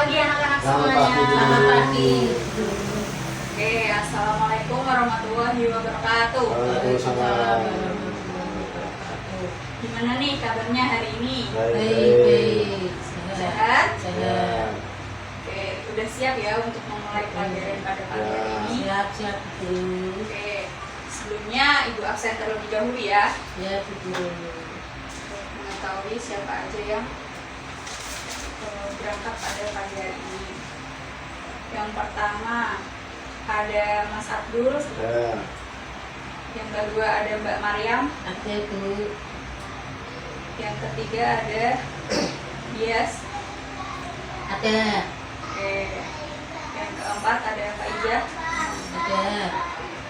pagi anak-anak Selamat semuanya. pagi. Selamat pagi. Oke, assalamualaikum warahmatullahi wabarakatuh. Waalaikumsalam. Gimana nih kabarnya hari ini? Baik. Sehat? Sehat. Oke, udah siap ya untuk memulai pelajaran pada pagi hari ini? Siap. Oke, sebelumnya Ibu absen terlebih dahulu ya. Ya, betul. Untuk mengetahui siapa aja yang berangkat pada pagi hari ini. Yang pertama ada Mas Abdul, Ya. yang kedua ada Mbak Maryam, Ada Bu. yang ketiga ada Dias, Ada. oke, yang keempat ada Pak Ija. Ada.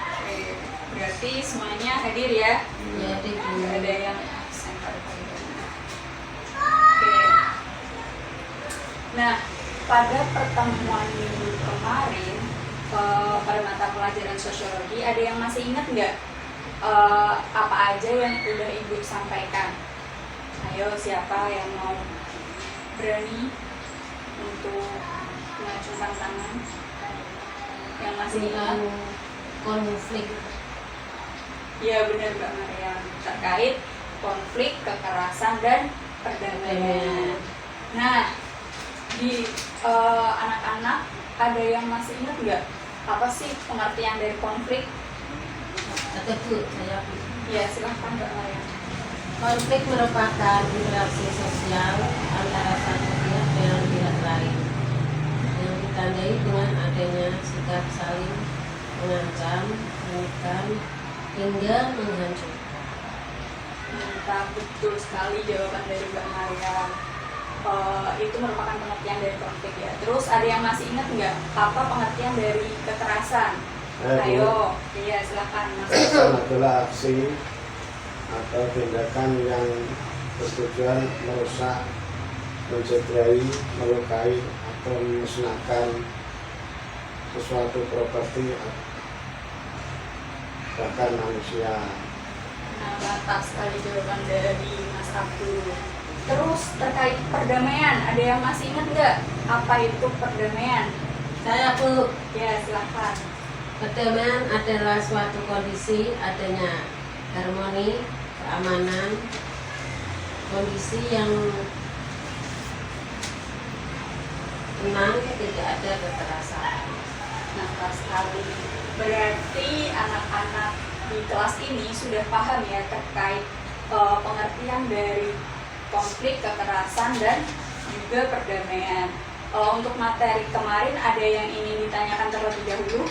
Oke, berarti semuanya hadir ya, Ya, ada Bu. nggak ada yang absen pada pagi hari ini. Oke, nah pada pertemuan minggu kemarin pada mata pelajaran sosiologi ada yang masih ingat nggak apa aja yang udah Ibu sampaikan? Ayo, siapa yang mau berani untuk mengacungkan tangan? Yang masih ingat? Tentang konflik. Ya benar Mbak Maryam, terkait konflik, kekerasan, dan perdamaian. Nah, di anak-anak ada yang masih ingat nggak apa sih pengertian dari konflik? Ada Bu, saya Bu. Ya silahkan Mbak Maryam. Konflik merupakan interaksi sosial antara satu pihak dengan pihak lain yang ditandai dengan adanya sikap saling mengancam, menekan, hingga menghancurkan. Mantap, betul sekali jawaban dari Mbak Maryam. Itu merupakan pengertian dari konflik ya. Terus ada yang masih ingat nggak apa pengertian dari kekerasan? Ayo, iya silakan Mas. Kekerasan adalah aksi atau tindakan yang bertujuan merusak, mencederai, melukai atau memusnahkan sesuatu properti bahkan manusia. Nah, mantap sekali jawaban dari Mas Abdul. Terus terkait perdamaian, ada yang masih ingat nggak apa itu perdamaian? Saya Bu. Ya silakan. Perdamaian adalah suatu kondisi adanya harmoni, keamanan, kondisi yang tenang, tidak ada kekerasan. Mantap sekali. Berarti anak-anak di kelas ini sudah paham ya terkait pengertian dari konflik, kekerasan, dan juga perdamaian. Untuk materi kemarin ada yang ingin ditanyakan terlebih dahulu?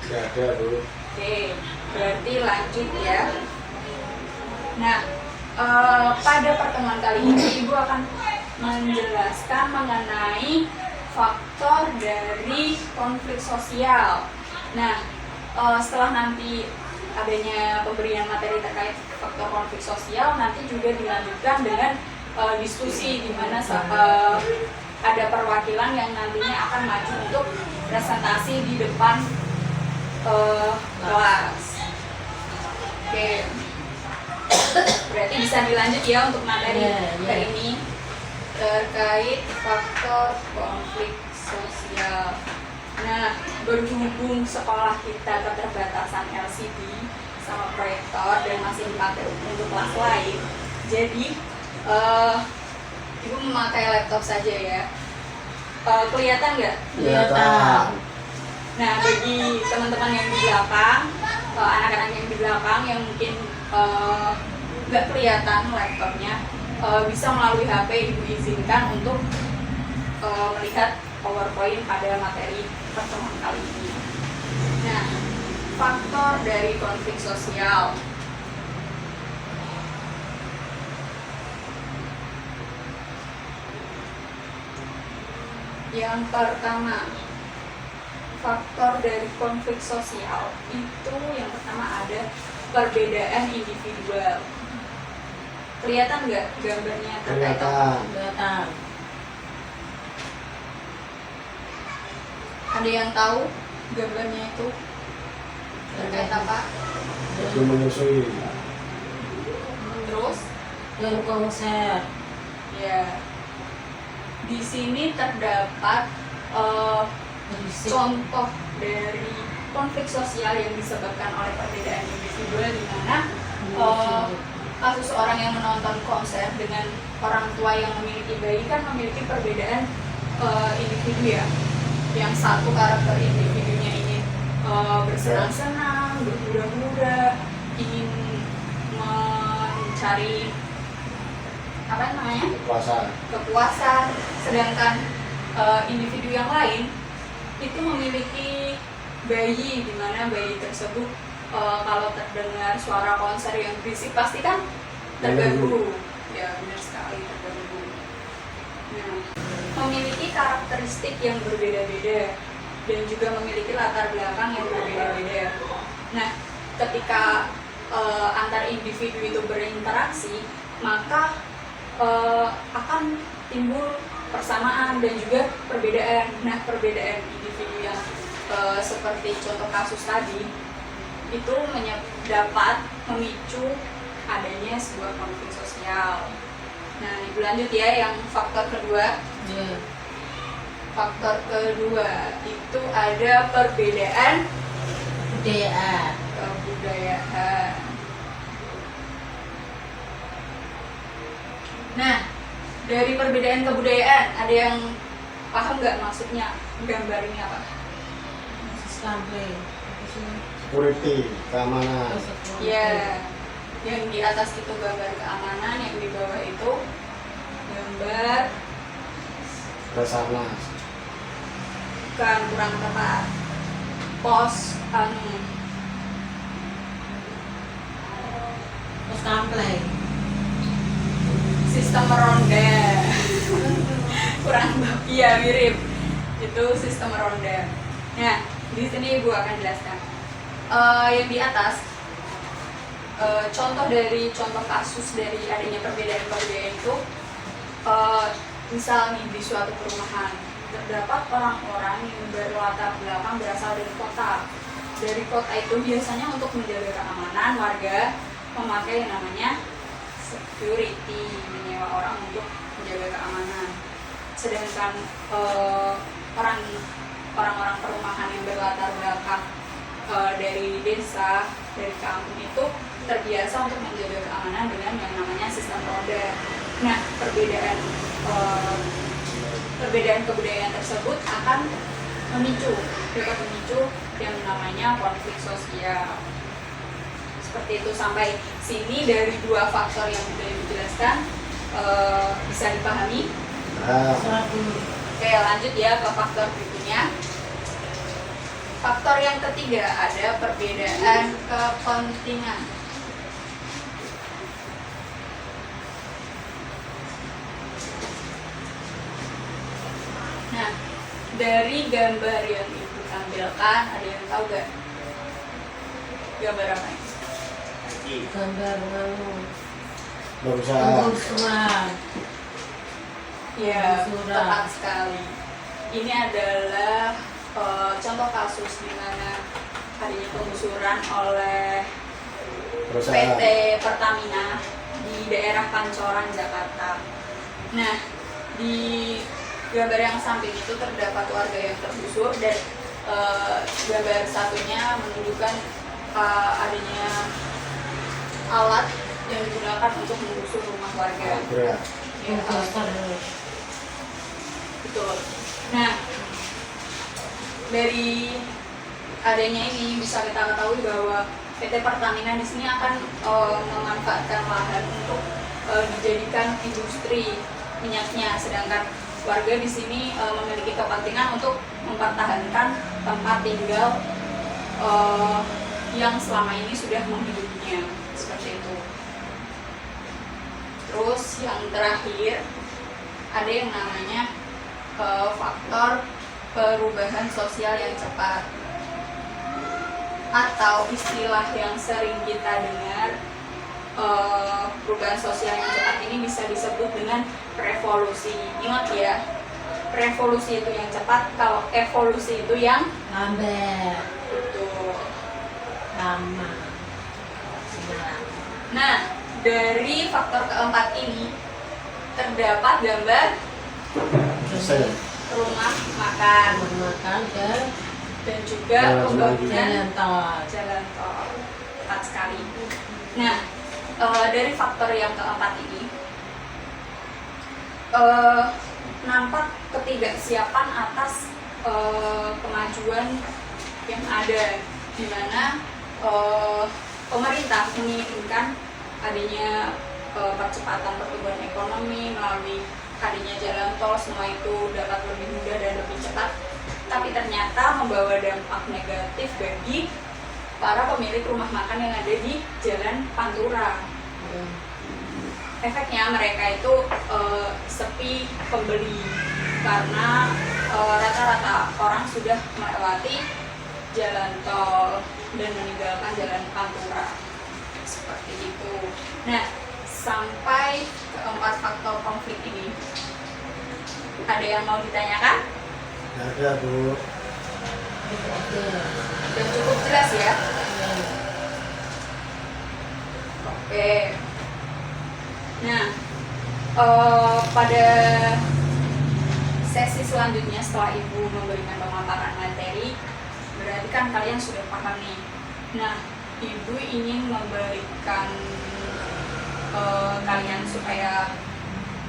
Tidak ada Bu. Oke, berarti lanjut ya. Nah, pada pertemuan kali ini Ibu akan menjelaskan mengenai faktor dari konflik sosial. Nah, setelah nanti adanya pemberian materi terkait faktor konflik sosial, nanti juga dilanjutkan dengan diskusi di mana ada perwakilan yang nantinya akan maju untuk presentasi di depan kelas. Oke, berarti bisa dilanjut ya untuk materi hari ini terkait faktor konflik sosial. Nah, berhubung sekolah kita keterbatasan LCD sama proyektor dan masih dipakai untuk kelas lain, jadi Ibu memakai laptop saja ya. Kelihatan nggak? Kelihatan. Nah, bagi teman-teman yang di belakang, anak-anak yang di belakang yang mungkin nggak kelihatan laptopnya, bisa melalui HP Ibu izinkan untuk melihat PowerPoint pada materi pertemuan kali ini. Nah, faktor dari konflik sosial. Yang pertama, faktor dari konflik sosial itu yang pertama ada perbedaan individual. Kelihatan nggak gambarnya terkait apa? Kelihatan. Ada yang tahu gambarnya itu terkait apa? Itu menyusui. Terus Dan konser. ya di sini terdapat Berisik. contoh dari konflik sosial yang disebabkan oleh perbedaan individual, di mana kasus orang yang menonton konser dengan orang tua yang memiliki bayi kan memiliki perbedaan individu ya. Yang satu karakter individunya ingin bersenang-senang, bermuda-muda, ingin mencari apa namanya kepuasan, sedangkan individu yang lain itu memiliki bayi, di mana bayi tersebut kalau terdengar suara konser yang berisik pasti kan terganggu. Ya benar sekali, terganggu. Nah, memiliki karakteristik yang berbeda-beda dan juga memiliki latar belakang yang berbeda-beda. Nah, ketika antar individu itu berinteraksi, maka akan timbul persamaan dan juga perbedaan. Nah, perbedaan individu yang seperti contoh kasus tadi itu dapat memicu adanya sebuah konflik sosial. Nah, ibu lanjut ya, yang faktor kedua. Ya. Faktor kedua itu ada perbedaan Budaya. kebudayaan. Nah, dari perbedaan kebudayaan, ada yang paham nggak maksudnya gambar ini apa? Sampai security, keamanan. Ya, yang di atas itu gambar keamanan, yang di bawah itu gambar Basarnas. bukan, kurang tepat, pos Terus kampleng. sistem ronda. Kurang, iya mirip, itu sistem ronda. Nah, di sini ibu akan jelaskan yang di atas contoh kasus dari adanya perbedaan kebudayaan itu. Misal nih, di suatu perumahan terdapat orang-orang yang berlatar belakang berasal dari kota. Dari kota itu biasanya untuk menjaga keamanan warga memakai yang namanya security, menyewa orang untuk menjaga keamanan. Sedangkan orang-orang perumahan yang berlatar belakang dari desa, dari kampung itu terbiasa untuk menjaga keamanan dengan yang namanya sistem roda. Nah, perbedaan kebudayaan tersebut akan dapat memicu yang namanya konflik sosial. Seperti itu. Sampai sini dari dua faktor yang sudah dijelaskan bisa dipahami. Oke, lanjut ya ke faktor berikutnya. Faktor yang ketiga ada perbedaan kepentingan. Nah, dari gambar yang ibu tampilkan, ada yang tahu gak gambar apa ini? Gambar Berusaha. surat. Ya, Surat. tepat sekali. Ini adalah contoh kasus di mana adanya penggusuran oleh PT Pertamina di daerah Pancoran, Jakarta. Nah, di gambar yang samping itu terdapat warga yang tergusur, dan gambar satunya menunjukkan adanya alat yang digunakan untuk menggusur rumah warga. Berat. Ya, betul. Nah, dari adanya ini bisa kita ketahui bahwa PT Pertamina di sini akan memanfaatkan lahan untuk dijadikan industri minyaknya, sedangkan warga di sini memiliki kepentingan untuk mempertahankan tempat tinggal yang selama ini sudah menghidupinya, seperti itu. Terus yang terakhir ada yang namanya faktor perubahan sosial yang cepat, atau istilah yang sering kita dengar, perubahan sosial yang cepat ini bisa disebut dengan revolusi. Ingat ya, revolusi itu yang cepat, kalau evolusi itu yang lambat. betul. Lama. Nah, dari faktor keempat ini terdapat gambar Persen. rumah makan makan dan juga Jalan pembangunan jalan tol. jalan tol. Tepat sekali. Nah, dari faktor yang keempat ini nampak ketidaksiapan atas kemajuan yang ada, di mana pemerintah menginginkan adanya percepatan pertumbuhan ekonomi melalui adanya jalan tol, semua itu dapat lebih mudah dan lebih cepat, tapi ternyata membawa dampak negatif bagi para pemilik rumah makan yang ada di Jalan Pantura. Efeknya mereka itu sepi pembeli karena rata-rata orang sudah melewati jalan tol dan meninggalkan Jalan Pantura seperti itu. Nah, sampai keempat faktor konflik ini, ada yang mau ditanyakan? Ada Bu. Oke. Sudah cukup jelas ya? Oke. Nah, pada sesi selanjutnya setelah Ibu memberikan pemaparan materi, berarti kan kalian sudah paham nih. Nah, Ibu ingin memberikan kalian supaya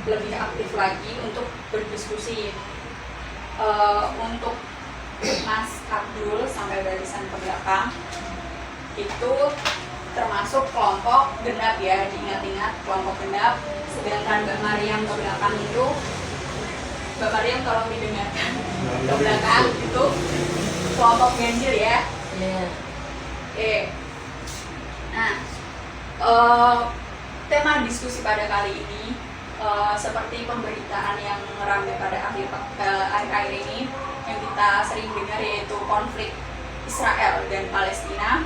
lebih aktif lagi untuk berdiskusi. Untuk Mas Abdul sampai barisan ke belakang itu termasuk kelompok genap ya, diingat-ingat kelompok genap. Sedangkan Mbak Mariam ke belakang itu, Mbak Mariam tolong didengarkan, ke belakang itu kelompok ganjil ya. Iya. Oke. Nah, tema diskusi pada kali ini seperti pemberitaan yang ramai pada akhir-akhir ini yang kita sering dengar, yaitu konflik Israel dan Palestina.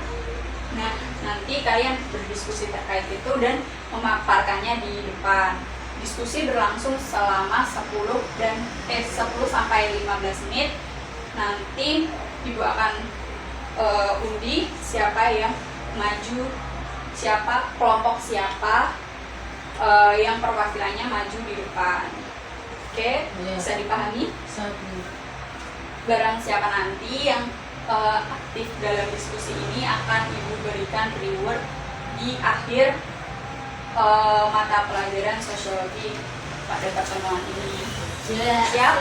Nah, nanti kalian berdiskusi terkait itu dan memaparkannya di depan. Diskusi berlangsung selama 10 sampai 15 menit. Nanti Ibu akan undi siapa yang maju, siapa kelompok siapa yang perwakilannya maju di depan. Oke, Iya. bisa dipahami? Satu. Barang siapa nanti yang aktif dalam diskusi ini akan Ibu berikan reward di akhir mata pelajaran sosiologi pada pertemuan ini. Siap?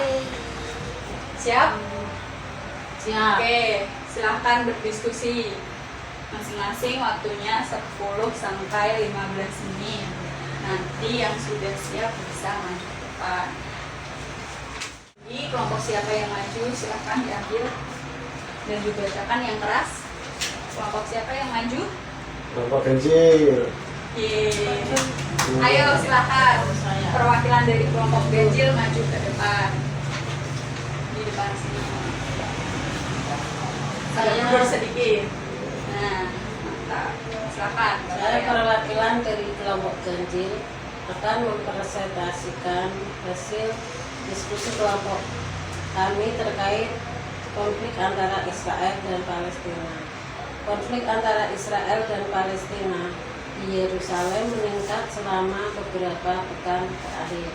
Siap? Siap. Oke, silahkan berdiskusi. Masing-masing waktunya 10 sampai 15 menit. Nanti yang sudah siap bisa maju ke depan. Jadi kelompok siapa yang maju silahkan diambil dan dibacakan yang keras. Kelompok siapa yang maju? Kelompok ganjil. Yeay. Ayo silahkan perwakilan dari kelompok ganjil maju ke depan. Di depan sini. Saya mundur sedikit. Nah, mantap. Silahkan. Saya perwakilan dari kelompok ganjil akan mempresentasikan hasil diskusi kelompok kami terkait konflik antara Israel dan Palestina. Konflik antara Israel dan Palestina di Yerusalem meningkat selama beberapa pekan terakhir.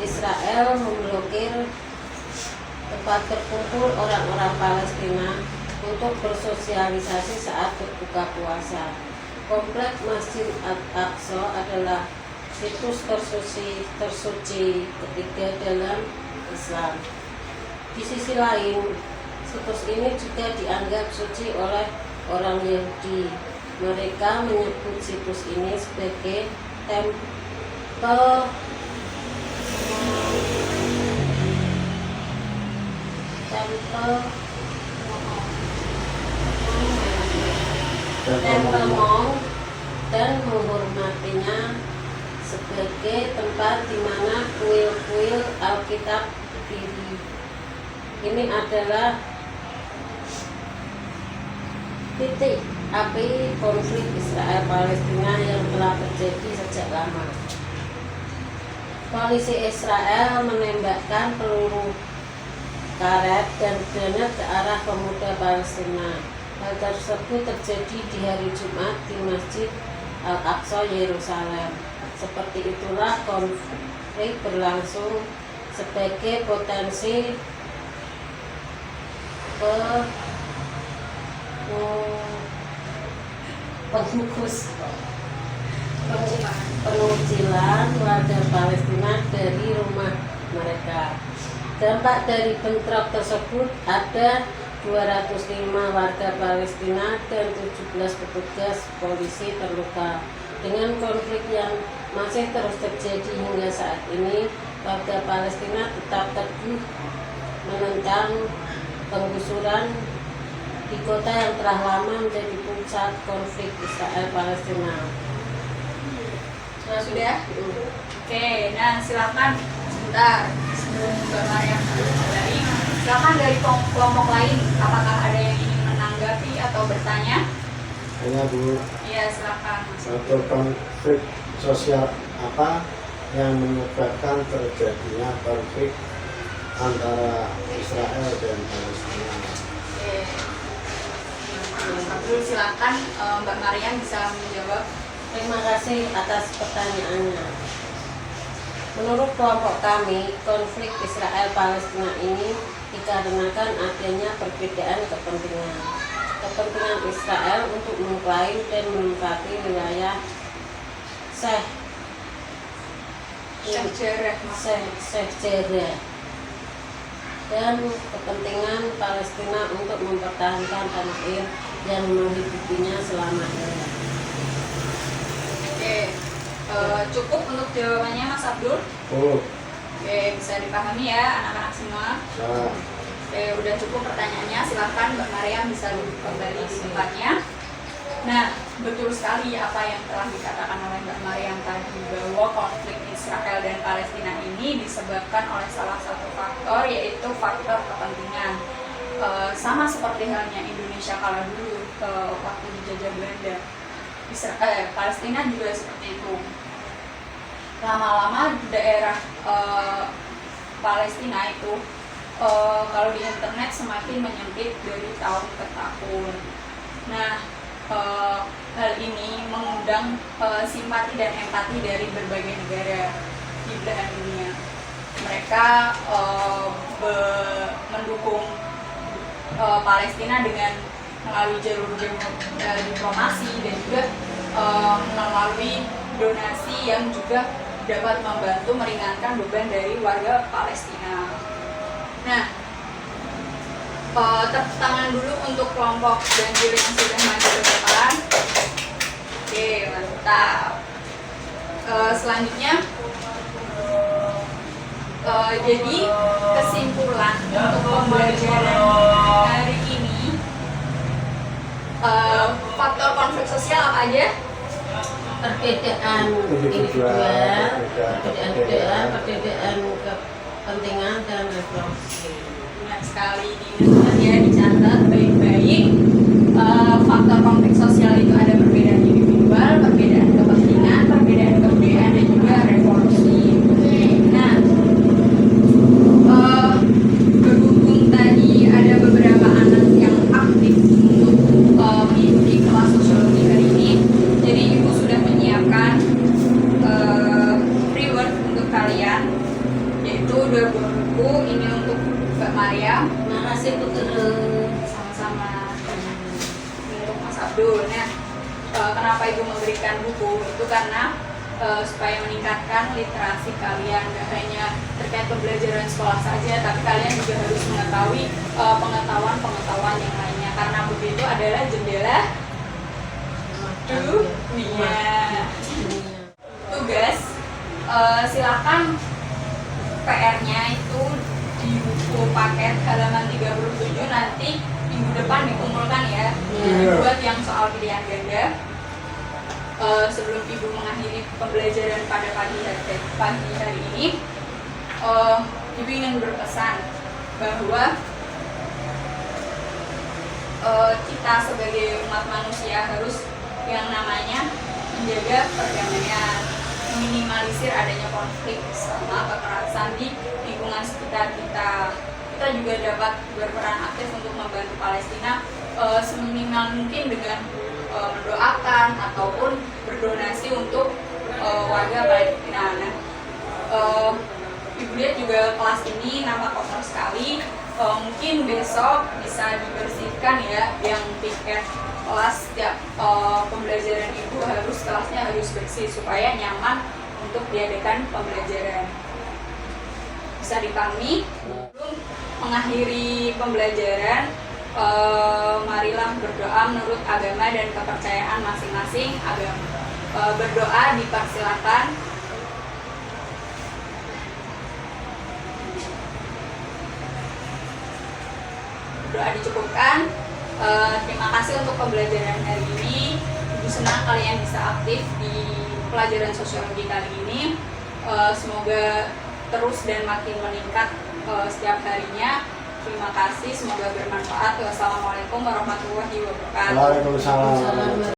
Israel memblokir tempat berkumpul orang-orang Palestina untuk bersosialisasi saat berbuka puasa. Kompleks Masjid Al-Aqsa adalah situs tersuci ketiga dalam Islam. Di sisi lain, situs ini juga dianggap suci oleh orang Yahudi. Mereka menyebut situs ini sebagai tempel Mount dan menghormatinya sebagai tempat di mana kuil-kuil Alkitab berdiri. Ini adalah titik api konflik Israel Palestina yang telah terjadi sejak lama. Polisi Israel menembakkan peluru karet dan granat ke arah pemuda Palestina. Hal tersebut terjadi di hari Jumat di Masjid Al-Aqsa Yerusalem. Seperti itulah konflik berlangsung sebagai potensi pengucilan warga Palestina dari rumah mereka. Dampak dari bentrok tersebut ada 205 warga Palestina dan 17 petugas polisi terluka. Dengan konflik yang masih terus terjadi hingga saat ini, warga Palestina tetap teguh menentang penggusuran di kota yang telah lama menjadi pusat konflik Israel-Palestina. Nah, sudah? Oke, nah silakan sebentar sebelum Mbak Maria kembali. Silakan dari kelompok lain, apakah ada yang ingin menanggapi atau bertanya? Hanya Bu, Iya, silakan. satu konflik sosial apa yang menyebabkan terjadinya konflik antara Israel dan Palestina? Oke. Mas Abdul, silakan Mbak Maria bisa menjawab. Terima kasih atas pertanyaannya. Menurut kelompok kami, konflik Israel-Palestina ini dikarenakan adanya perbedaan kepentingan. Kepentingan Israel untuk mengklaim dan menempati wilayah Sheikh Jarrah dan kepentingan Palestina untuk mempertahankan tanah air yang menghidupinya selamanya. Oke, cukup untuk jawabannya Mas Abdul. Oh, Oke, bisa dipahami ya anak-anak semua. nah, Oke, udah cukup pertanyaannya. Silahkan Mbak Maryam bisa duduk kembali di tempatnya. Nah, betul sekali apa yang telah dikatakan oleh Mbak Maryam tadi, bahwa konflik Israel dan Palestina ini disebabkan oleh salah satu faktor, yaitu faktor kepentingan. Sama seperti halnya Indonesia kala dulu waktu dijajah Belanda. Palestina juga seperti itu. Lama-lama daerah Palestina itu kalau di internet semakin menyempit dari tahun ke tahun. Nah, hal ini mengundang simpati dan empati dari berbagai negara di belahan dunia. Mereka mendukung Palestina dengan melalui jalur-jalur diplomasi dan juga melalui donasi yang juga dapat membantu meringankan beban dari warga Palestina. Nah, tepuk tangan dulu untuk kelompok banjir yang sudah maju ke depan. Oke, mantap. Selanjutnya, jadi kesimpulan untuk pembelajaran hari ini, faktor konflik sosial apa aja? Perbedaan individual, perbedaan kepentingan dan revolusi. Benar sekali, diingat ya, dicatat baik-baik. Faktor konflik sosial itu ada perbedaan individual, perbedaan kepentingan, perbedaan kebudayaan, dan juga revolusi. Nah, berhubung tadi ada beberapa anak yang aktif untuk mengikuti kelas sosiologi hari ini, jadi ibu sudah menyiapkan free word untuk kalian, yaitu 2 buah buku. Ini untuk Mbak Maria. Makasih Bu Guru. Sama-sama. Untuk Mas Abdul. Nah, kenapa ibu memberikan buku itu karena supaya meningkatkan literasi kalian, gak hanya terkait pembelajaran sekolah saja, tapi kalian juga harus mengetahui pengetahuan yang lainnya, karena buku itu adalah jendela dunia. Tugas, silakan PR-nya itu di buku paket halaman 37, nanti minggu depan dikumpulkan ya, buat yang soal pilihan ganda. Sebelum ibu mengakhiri pembelajaran pada pagi hari ini, ibu ingin berpesan bahwa kita sebagai umat manusia harus yang namanya menjaga perdamaian, meminimalisir adanya konflik sama kekerasan di lingkungan sekitar kita. Kita juga dapat berperan aktif untuk membantu Palestina seminimal mungkin dengan mendoakan ataupun berdonasi untuk warga Palestina. Nah, ibu Ibu lihat juga kelas ini nampak kotor sekali. Mungkin besok bisa dibersihkan ya, yang tiket kelas setiap pembelajaran Ibu kelasnya harus bersih supaya nyaman untuk diadakan pembelajaran. Bisa dipahami? Sebelum mengakhiri pembelajaran, marilah berdoa menurut agama dan kepercayaan masing-masing agama. Berdoa dipersilakan. Doa dicukupkan. Terima kasih untuk pembelajaran hari ini. Ibu senang kalian bisa aktif di pelajaran sosiologi kali ini. Semoga terus dan makin meningkat setiap harinya. Terima kasih, semoga bermanfaat. Wassalamualaikum warahmatullahi wabarakatuh. Waalaikumsalam.